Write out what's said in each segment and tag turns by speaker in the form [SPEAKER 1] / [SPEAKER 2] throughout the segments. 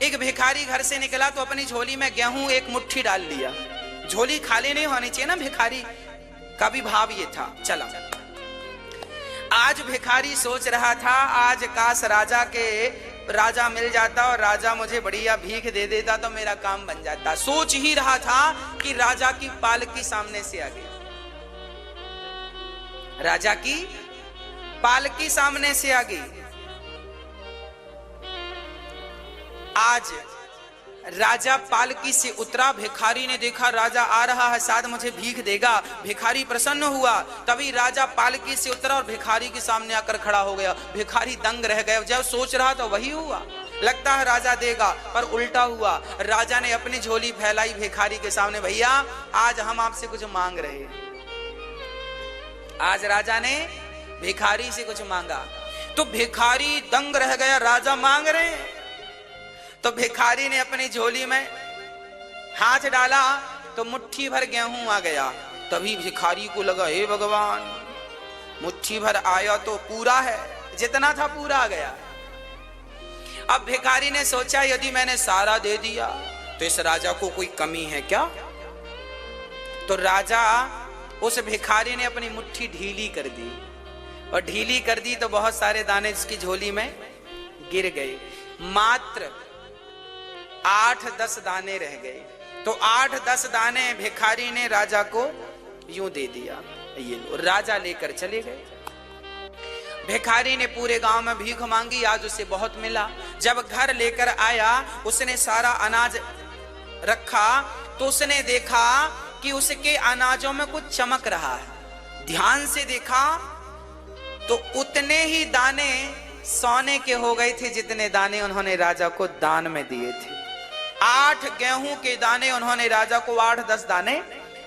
[SPEAKER 1] एक भिखारी घर से निकला तो अपनी झोली में गेहूं एक मुट्ठी डाल लिया। झोली खाली नहीं होनी चाहिए ना, भिखारी का भी भाव ये था। चला, आज भिखारी सोच रहा था आज काश राजा मिल जाता और राजा मुझे बढ़िया भीख दे देता तो मेरा काम बन जाता। सोच ही रहा था कि राजा की पालकी सामने से आ गई। राजा की पालकी सामने से आ गई। आज राजा पालकी से उतरा, भिखारी ने देखा राजा आ रहा है, शायद मुझे भीख देगा। भिखारी प्रसन्न हुआ, तभी राजा पालकी से उतरा और भिखारी के सामने आकर खड़ा हो गया। भिखारी दंग रह गया, जब सोच रहा था वही हुआ, लगता है राजा देगा, पर उल्टा हुआ। राजा ने अपनी झोली फैलाई भिखारी के सामने, भैया आज हम आपसे कुछ मांग रहे हैं। आज राजा ने भिखारी से कुछ मांगा तो भिखारी दंग रह गया, राजा मांग रहे हैं। तो भिखारी ने अपनी झोली में हाथ डाला तो मुट्ठी भर गेहूं आ गया। तभी भिखारी को लगा हे भगवान, मुट्ठी भर आया तो पूरा है, जितना था पूरा आ गया। अब भिखारी ने सोचा यदि मैंने सारा दे दिया तो इस राजा को कोई कमी है क्या। तो राजा, उस भिखारी ने अपनी मुट्ठी ढीली कर दी, और ढीली कर दी तो बहुत सारे दाने इसकी झोली में गिर गए। मात्र 8-10 दाने रह गए। तो 8-10 दाने भिखारी ने राजा को यूं दे दिया, ये लो। राजा लेकर चले गए। भिखारी ने पूरे गांव में भीख मांगी, आज उसे बहुत मिला। जब घर लेकर आया, उसने सारा अनाज रखा तो उसने देखा कि उसके अनाजों में कुछ चमक रहा है। ध्यान से देखा तो उतने ही दाने सोने के हो गए थे जितने दाने उन्होंने राजा को दान में दिए थे। 8 गेहूं के दाने उन्होंने राजा को 8-10 दाने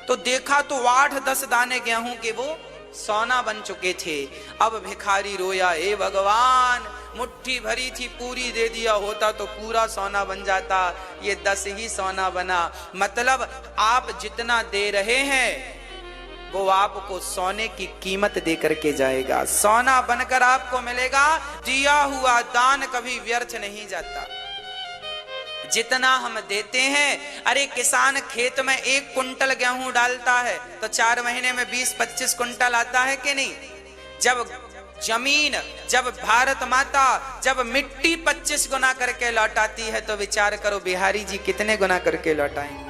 [SPEAKER 1] तो देखा तो 8-10 दाने गेहूं के वो सोना बन चुके थे। अब भिखारी रोया, हे भगवान, मुट्ठी भरी थी पूरी दे दिया होता तो पूरा सोना बन जाता, ये 10 ही सोना बना। मतलब आप जितना दे रहे हैं वो आपको सोने की कीमत दे करके जाएगा, सोना बनकर आपको मिलेगा। दिया हुआ दान कभी व्यर्थ नहीं जाता। जितना हम देते हैं, अरे किसान खेत में 1 कुंटल गेहूं डालता है तो 4 महीने में 20-25 कुंटल आता है कि नहीं। जब जमीन, जब भारत माता, जब मिट्टी 25 गुना करके लौटाती है तो विचार करो बिहारी जी कितने गुना करके लौटाएंगे।